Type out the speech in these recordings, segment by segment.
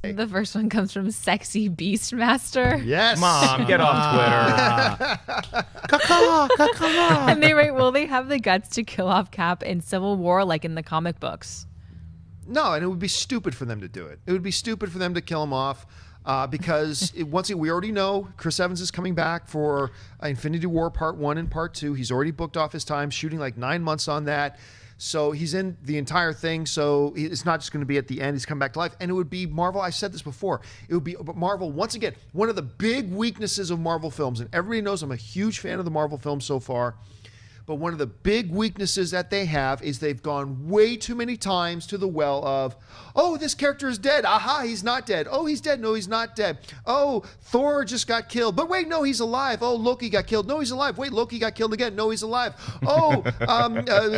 The first one comes from Sexy Beastmaster. Yes. Mom, get off Twitter. And they write, will they have the guts to kill off Cap in Civil War like in the comic books? No, and it would be stupid for them to do it. It would be stupid for them to kill him off because once again, we already know Chris Evans is coming back for Infinity War Part 1 and Part 2. He's already booked off his time, shooting like 9 months on that. So he's in the entire thing. So it's not just going to be at the end. He's come back to life. And it would be Marvel. I said this before. It would be Marvel. Once again, one of the big weaknesses of Marvel films, and everybody knows I'm a huge fan of the Marvel films so far, but one of the big weaknesses that they have is they've gone way too many times to the well of, oh, this character is dead. Aha, he's not dead. Oh, he's dead. No, he's not dead. Oh, Thor just got killed. But wait, no, he's alive. Oh, Loki got killed. No, he's alive. Wait, Loki got killed again. No, he's alive. Oh,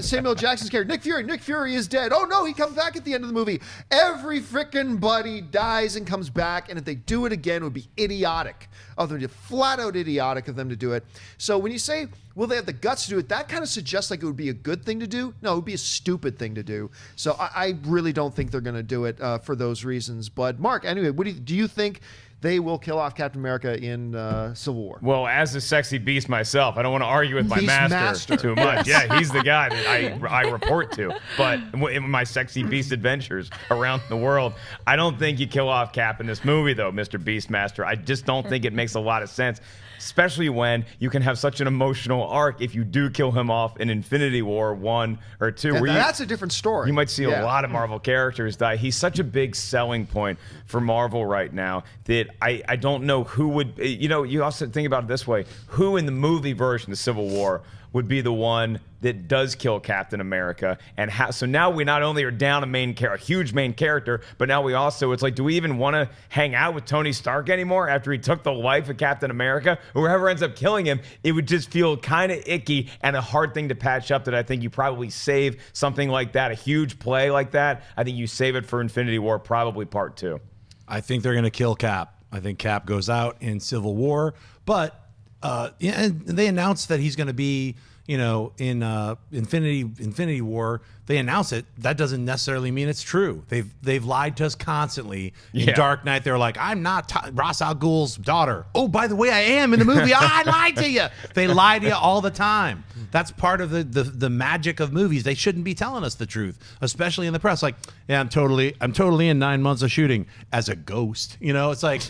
Samuel Jackson's character, Nick Fury. Nick Fury is dead. Oh, no, he comes back at the end of the movie. Every freaking buddy dies and comes back. And if they do it again, it would be idiotic. Flat out idiotic of them to do it. So when you say, will they have the guts to do it? That kind of suggests like it would be a good thing to do. No, it would be a stupid thing to do. So I really don't think they're going to do it for those reasons. But Mark, anyway, what do you think they will kill off Captain America in Civil War? Well, as a sexy beast myself, I don't want to argue with my master too much. Yeah, he's the guy that I report to. But in my sexy beast adventures around the world, I don't think you kill off Cap in this movie, though, Mr. Beastmaster. I just don't think it makes a lot of sense, especially when you can have such an emotional arc if you do kill him off in Infinity War 1 or 2. And that's a different story. You might see a lot of Marvel characters die. He's such a big selling point for Marvel right now that I don't know who would, you also think about it this way, who in the movie version of Civil War would be the one that does kill Captain America, and so now we not only are down a huge main character, but now we also, it's like, do we even want to hang out with Tony Stark anymore after he took the life of Captain America? Whoever ends up killing him, it would just feel kind of icky and a hard thing to patch up. That I think you probably save something like that, a huge play like that. I think you save it for Infinity War, probably Part 2. I think they're going to kill Cap. I think Cap goes out in Civil War, but and they announced that he's going to be, in Infinity War. They announce it. That doesn't necessarily mean it's true. They've lied to us constantly. In Dark Knight, they're like, I'm not Ra's al Ghul's daughter. Oh, by the way, I am in the movie. I lied to you. They lie to you all the time. That's part of the magic of movies. They shouldn't be telling us the truth, especially in the press. Like, yeah, I'm totally in 9 months of shooting as a ghost. It's like,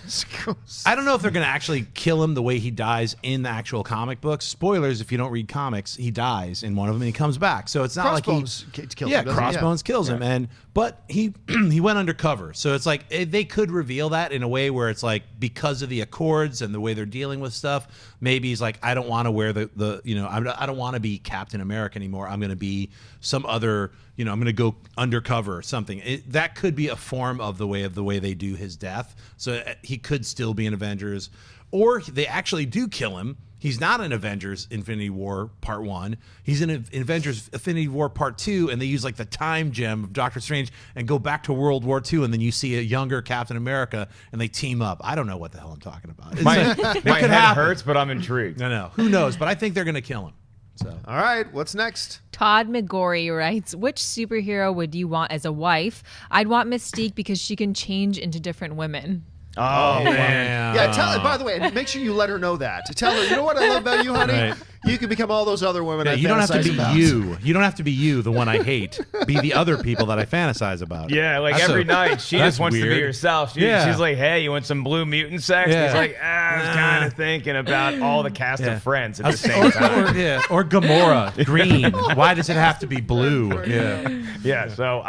I don't know if they're going to actually kill him the way he dies in the actual comic books. Spoilers, if you don't read comics, he dies in one of them and he comes back. So it's not Crossbones like kills him, Crossbones kills him, but he went undercover. So it's like they could reveal that in a way where it's like, because of the Accords and the way they're dealing with stuff, maybe he's like, I don't want to wear I don't want to be Captain America anymore. I'm going to be some other, I'm going to go undercover or something. That could be a form of the way they do his death. So he could still be in Avengers, or they actually do kill him. He's not in Avengers Infinity War Part 1. He's in Avengers Infinity War Part 2, and they use like the time gem of Doctor Strange and go back to World War II, and then you see a younger Captain America, and they team up. I don't know what the hell I'm talking about. My head hurts, but I'm intrigued. No. Who knows? But I think they're going to kill him. So. All right, what's next? Todd McGorry writes, which superhero would you want as a wife? I'd want Mystique because she can change into different women. Oh, man. Yeah, by the way, make sure you let her know that. Tell her, you know what I love about you, honey? Right. You can become all those other women I you don't have to be about. You. You don't have to be you, the one I hate. Be the other people that I fantasize about. Yeah, like every night, she just wants to be herself. She's like, hey, you want some Blue Mutant sex? Yeah. He's like, I was kind of thinking about all the cast of Friends at the same time. Or Gamora, green. Why does it have to be blue? Yeah, so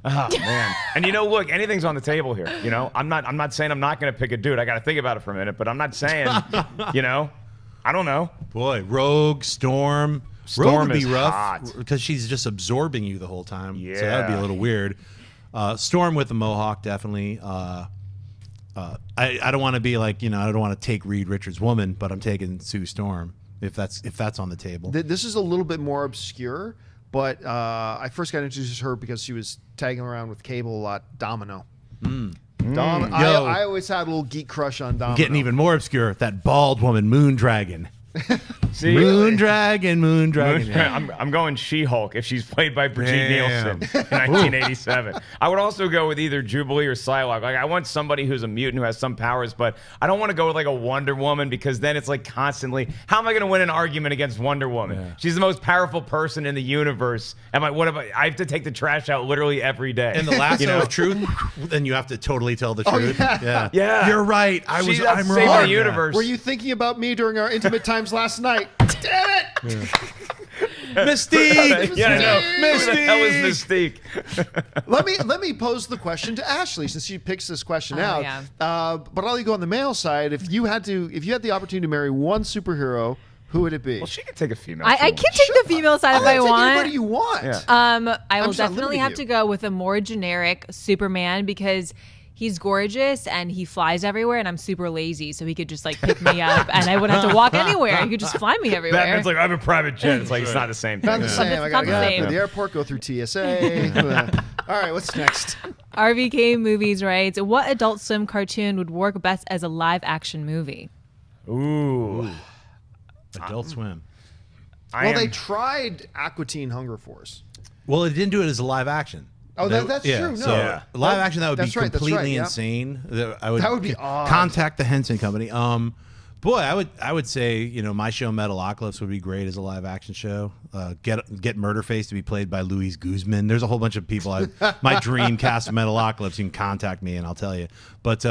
oh man! And look, anything's on the table here. I'm not saying I'm not going to pick a dude. I got to think about it for a minute, but I'm not saying, I don't know. Boy, Rogue, Storm Storm would be is rough hot. because she's just absorbing you the whole time. Yeah, so that'd be a little weird. Storm with the mohawk, definitely. I don't want to be like, I don't want to take Reed Richards' woman, but I'm taking Sue Storm if that's on the table. This is a little bit more obscure. But I first got introduced to her because she was tagging around with Cable a lot. Domino. I always had a little geek crush on Domino. Getting even more obscure, that bald woman, Moondragon. See, Moondragon. Yeah. I'm going She-Hulk if she's played by Brigitte Damn. Nielsen in 1987. I would also go with either Jubilee or Psylocke. Like I want somebody who's a mutant who has some powers, but I don't want to go with like a Wonder Woman because then it's like constantly, how am I going to win an argument against Wonder Woman? Yeah. She's the most powerful person in the universe. I have to take the trash out literally every day. And the lasso of truth, then you have to totally tell the truth. Yeah. You're right. That's I'm saving wrong. the universe. Were you thinking about me during our intimate times last night? Damn it! Mystique. Yeah, I know. Mystique. That was Mystique. Let me pose the question to Ashley since she picks this question Oh, out. yeah. But I'll go on the male side. If you had the opportunity to marry one superhero, who would it be? Well, she can take a female. I can take the female side if I I'll take want. anybody you want. Yeah. I will just not definitely limiting have you. to go with a more generic Superman because he's gorgeous and he flies everywhere, and I'm super lazy, so he could just like pick me up, and I wouldn't have to walk anywhere. He could just fly me everywhere. Batman's like, I have a private jet. It's like, it's not the same thing. Not the same. It's I not gotta the get same. to the airport, go through TSA. All right, what's next? RVK Movies writes, what Adult Swim cartoon would work best as a live action movie? Ooh. Adult Swim. They tried Aqua Teen Hunger Force. Well, it didn't do it as a live action. Oh, that's true. No. So live action, that would be That's right, completely yeah. insane. That would be odd. Contact the Henson Company. Boy, I would say my show Metalocalypse would be great as a live action show. Get Murderface to be played by Luis Guzman. There's a whole bunch of people. My dream cast of Metalocalypse. You can contact me and I'll tell you. But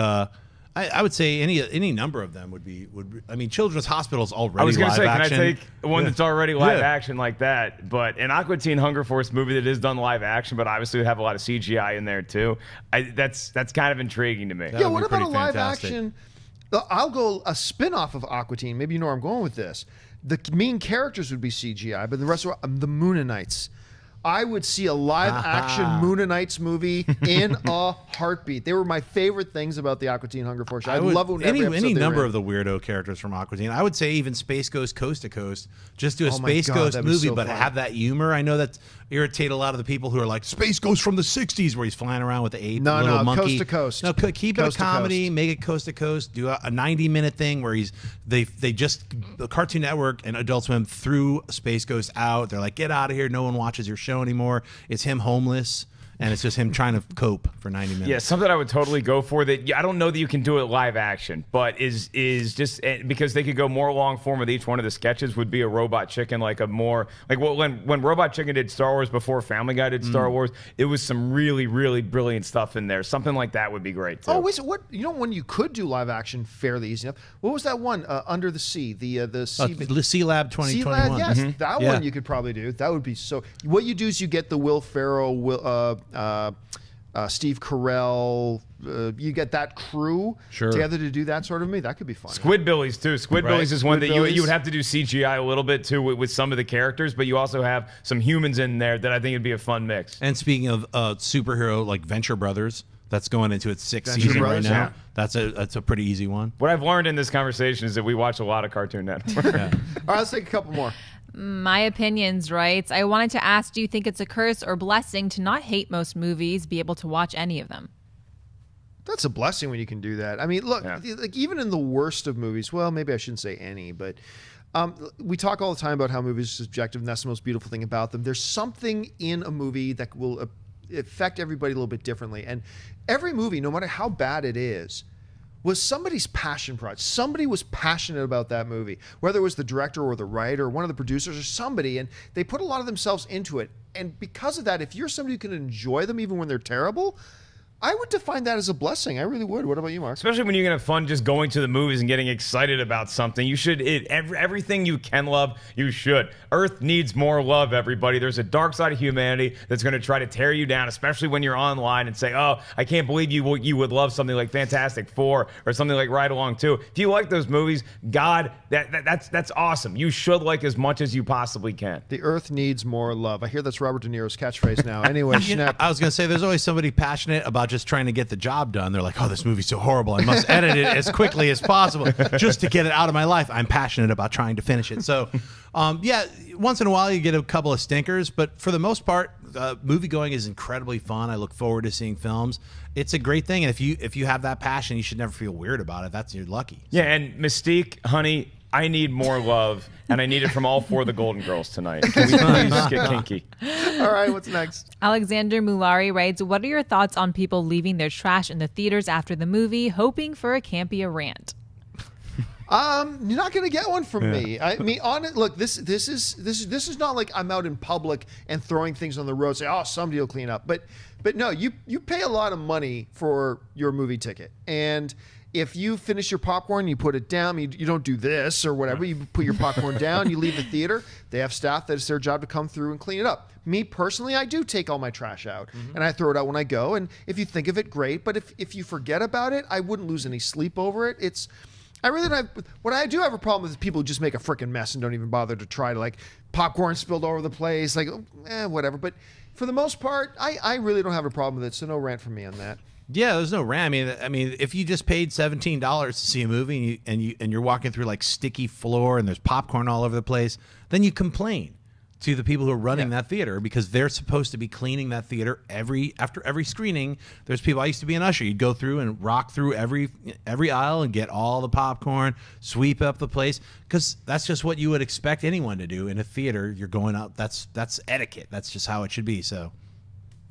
I would say any number of them would be. I mean, Children's Hospital's already. I was going to live say, action. can I take one that's already live action like that? But an Aqua Teen Hunger Force movie that is done live action, but obviously would have a lot of CGI in there too. That's kind of intriguing to me. That Yeah, would what be about a pretty live fantastic. action? I'll go a spin-off of Aqua Teen. Maybe you know where I'm going with this. The main characters would be CGI, but the rest of the Moonanites. I would see a live-action Moonanites movie in a heartbeat. They were my favorite things about the Aqua Teen Hunger Force. I love it. Any number of the weirdo characters from Aqua Teen. I would say even Space Ghost Coast to Coast. Just do a Oh my Space God, Ghost that'd be movie, so but fun. have that humor. I know that irritate a lot of the people who are like Space Ghost from the '60s, where he's flying around with the ape, No, little no, monkey. coast to coast. No, keep it Coast a to comedy. coast. Make it coast to coast. Do a 90-minute thing where the Cartoon Network and Adult Swim threw Space Ghost out. They're like, get out of here. No one watches your show anymore. It's him homeless. And it's just him trying to cope for 90 minutes. Yeah, something I would totally go for that. I don't know that you can do it live action, but is just because they could go more long form with each one of the sketches would be a Robot Chicken, like a more like when Robot Chicken did Star Wars before Family Guy did Star Wars, it was some really really brilliant stuff in there. Something like that would be great too. Oh, wait, what? You know, when you could do live action fairly easy enough. What was that one? Under the Sea, the sea. Sea Lab 2021. Sea Lab, yes, that Yeah. one you could probably do. That would be so. What you do is you get the Will Ferrell, Steve Carell. You get that crew together to do that sort of movie. That could be fun. Squidbillies too. Squidbillies is one that you Squidbillies. would have to do CGI a little bit too with some of the characters, but you also have some humans in there that I think would be a fun mix. And speaking of superhero, like Venture Brothers, that's going into its sixth Venture season Brothers, right now. yeah. That's a pretty easy one. What I've learned in this conversation is that we watch a lot of Cartoon Network. All right, let's take a couple more. My Opinions writes, I wanted to ask, do you think it's a curse or blessing to not hate most movies, be able to watch any of them? That's a blessing when you can do that. I mean, look, like even in the worst of movies, well, maybe I shouldn't say any, but we talk all the time about how movies are subjective, and that's the most beautiful thing about them. There's something in a movie that will affect everybody a little bit differently. And every movie, no matter how bad it is, was somebody's passion project. Somebody was passionate about that movie, whether it was the director or the writer or one of the producers or somebody, and they put a lot of themselves into it. And because of that, if you're somebody who can enjoy them even when they're terrible, I would define that as a blessing. I really would. What about you, Mark? Especially when you can have fun just going to the movies and getting excited about something. You should, everything you can love, you should. Earth needs more love, everybody. There's a dark side of humanity that's going to try to tear you down, especially when you're online and say, oh, I can't believe you would love something like Fantastic Four or something like Ride Along 2. If you like those movies, God, that's awesome. You should like as much as you possibly can. The Earth needs more love. I hear that's Robert De Niro's catchphrase now. Anyway, snap. I was going to say, there's always somebody passionate about just trying to get the job done. They're like, oh, this movie's so horrible. I must edit it as quickly as possible just to get it out of my life. I'm passionate about trying to finish it. So, yeah, once in a while you get a couple of stinkers, but for the most part, movie going is incredibly fun. I look forward to seeing films. It's a great thing. And if you have that passion, you should never feel weird about it. You're lucky. Yeah, and Mystique, honey, I need more love, and I need it from all 4 of the Golden Girls tonight. Can we please get kinky? All right, what's next? Alexander Mulari writes, what are your thoughts on people leaving their trash in the theaters after the movie, hoping for a campier rant? You're not gonna get one from me. I mean, on it. Look, this is not like I'm out in public and throwing things on the road. Say, oh, somebody will clean up. But no, you pay a lot of money for your movie ticket, and if you finish your popcorn, you put it down. You don't do this or whatever. You put your popcorn down. You leave the theater. They have staff that it's their job to come through and clean it up. Me personally, I do take all my trash out and I throw it out when I go. And if you think of it, great. But if you forget about it, I wouldn't lose any sleep over it. I really don't have, what I do have a problem with is people who just make a freaking mess and don't even bother to try to, like, popcorn spilled all over the place, like, whatever. But for the most part, I really don't have a problem with it, so no rant from me on that. Yeah, there's no rant. I mean, if you just paid $17 to see a movie and you're walking through like sticky floor and there's popcorn all over the place, then you complain to the people who are running that theater because they're supposed to be cleaning that theater after every screening. There's people. I used to be an usher. You'd go through and rock through every aisle and get all the popcorn, sweep up the place, because that's just what you would expect anyone to do in a theater. You're going out. That's etiquette. That's just how it should be. So.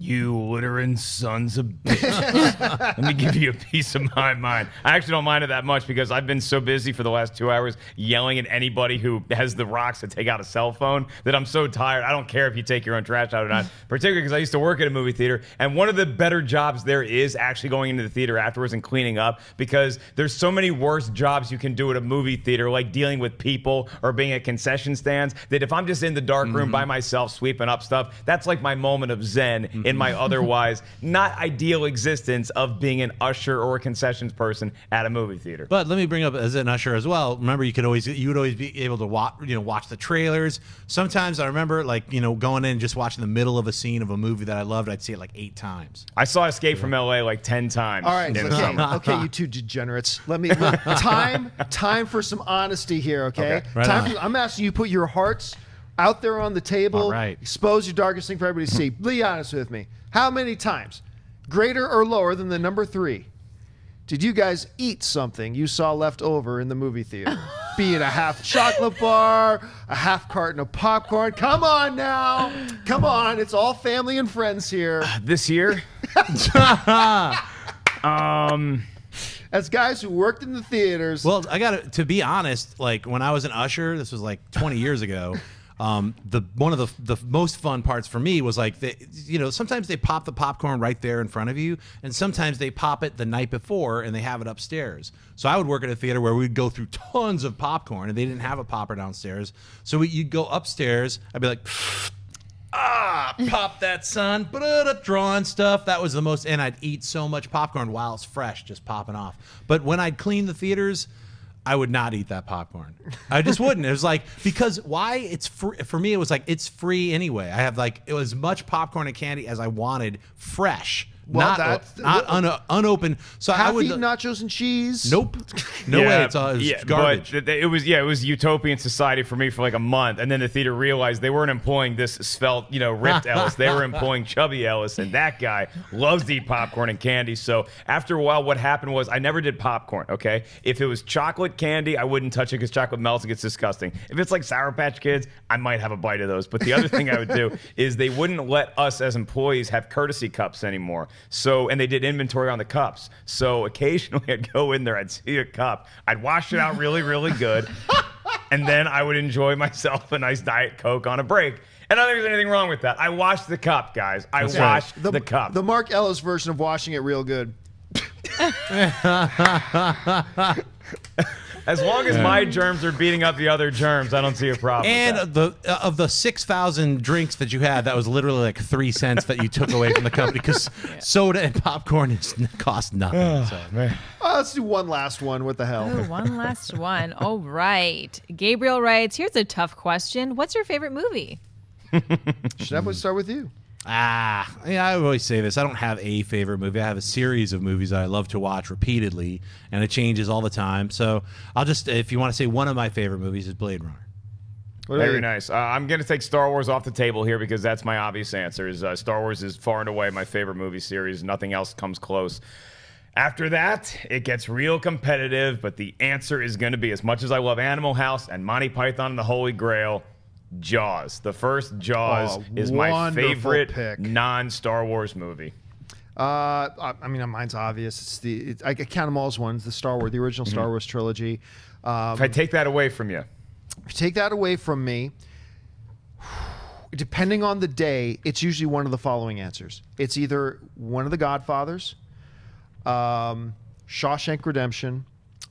You littering sons of bitches. Let me give you a piece of my mind. I actually don't mind it that much because I've been so busy for the last 2 hours yelling at anybody who has the rocks to take out a cell phone that I'm so tired. I don't care if you take your own trash out or not, particularly because I used to work at a movie theater, and one of the better jobs there is actually going into the theater afterwards and cleaning up, because there's so many worse jobs you can do at a movie theater, like dealing with people or being at concession stands, that if I'm just in the dark room by myself sweeping up stuff, that's like my moment of zen in my otherwise not ideal existence of being an usher or a concessions person at a movie theater. But let me bring up, as an usher as well, remember you would always be able to watch the trailers. Sometimes I remember going in and just watching the middle of a scene of a movie that I loved. I'd see it like 8 times. I saw Escape from LA like 10 times. All right, okay, you two degenerates. Time for some honesty here, okay? Right I'm asking you to put your hearts out there on the table. All right. Expose your darkest thing for everybody to see. Be honest with me. How many times, greater or lower than the number 3, did you guys eat something you saw left over in the movie theater? Be it a half chocolate bar, a half carton of popcorn. Come on now. Come on. It's all family and friends here. This year? As guys who worked in the theaters. Well, to be honest, like when I was an usher, this was like 20 years ago. One of the most fun parts for me was like sometimes they pop the popcorn right there in front of you, and sometimes they pop it the night before and they have it upstairs. So I would work at a theater where we'd go through tons of popcorn and they didn't have a popper downstairs. So you'd go upstairs. I'd be like, pop that, son. Drawing stuff. That was the most, and I'd eat so much popcorn while it's fresh, just popping off. But when I'd clean the theaters, I would not eat that popcorn. I just wouldn't. It was like, because why? It's free. For me, it was like, it's free anyway. I have it was as much popcorn and candy as I wanted, fresh. Well, not unopened. So I would nachos and cheese. Nope, no way. It's garbage. But it was utopian society for me for like a month, and then the theater realized they weren't employing this svelte, ripped Ellis. They were employing chubby Ellis, and that guy loves to eat popcorn and candy. So after a while, what happened was I never did popcorn. Okay, if it was chocolate candy, I wouldn't touch it because chocolate melts and gets disgusting. If it's like Sour Patch Kids, I might have a bite of those. But the other thing I would do is they wouldn't let us as employees have courtesy cups anymore. And they did inventory on the cups. So occasionally I'd go in there, I'd see a cup, I'd wash it out really, really good, and then I would enjoy myself a nice Diet Coke on a break. And I don't think there's anything wrong with that. I washed the cup, guys. I washed the cup. The Mark Ellis version of washing it real good. As long as my germs are beating up the other germs, I don't see a problem. And of the 6,000 drinks that you had, that was literally like 3 cents that you took away from the company because soda and popcorn cost nothing. Let's do one last one. What the hell? Ooh, one last one. All right. Gabriel writes, here's a tough question. What's your favorite movie? Should I start with you? I always say this. I don't have a favorite movie. I have a series of movies that I love to watch repeatedly, and it changes all the time. So I'll just, if you want to say one of my favorite movies is Blade Runner. Very nice. I'm going to take Star Wars off the table here because that's my obvious answer. Star Wars is far and away my favorite movie series. Nothing else comes close. After that, it gets real competitive, but the answer is going to be, as much as I love Animal House and Monty Python and the Holy Grail, Jaws. The first Jaws is my wonderful favorite pick. non-Star Wars movie. I mean, mine's obvious. I count them all as one. It's the Star Wars, the original Star Wars trilogy. If I take that away from you. If you take that away from me, depending on the day, it's usually one of the following answers. It's either one of the Godfathers, Shawshank Redemption,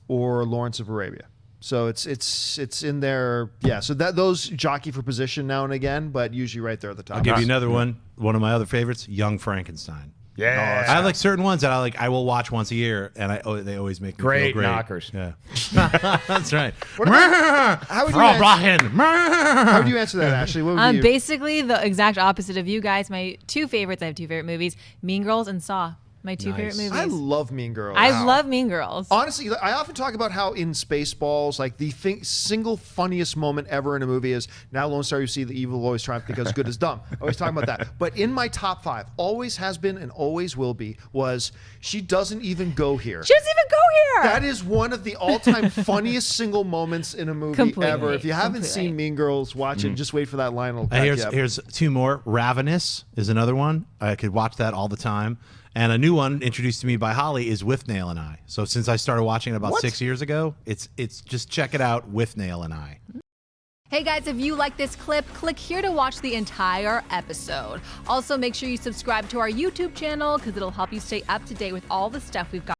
or Lawrence of Arabia. So it's in there. Yeah. So those jockey for position now and again, but usually right there at the top. I'll give you another one. One of my other favorites, Young Frankenstein. Yeah. I have like certain ones that I will watch once a year, and they always make me Great feel great. knockers. Yeah, that's right. How would you answer that, Ashley? What would be Basically the exact opposite of you guys. My two favorites. I have two favorite movies: Mean Girls and Saw. My two favorite movies. I love Mean Girls. I love Mean Girls. Honestly, I often talk about how in Spaceballs, like the single funniest moment ever in a movie is now Lone Star, you see the evil always triumph because good is dumb. I always talk about that. But in my top 5, always has been and always will be, was she doesn't even go here. She doesn't even go here. That is one of the all-time funniest single moments in a movie ever. If you haven't seen Mean Girls, watch it. Just wait for that line. It'll crack you up. Here's two more. Ravenous is another one. I could watch that all the time. And a new one introduced to me by Holly is With Nail and I. So since I started watching it about 6 years ago, it's just check it out, With Nail and I. Hey guys, if you like this clip, click here to watch the entire episode. Also, make sure you subscribe to our YouTube channel because it'll help you stay up to date with all the stuff we've got.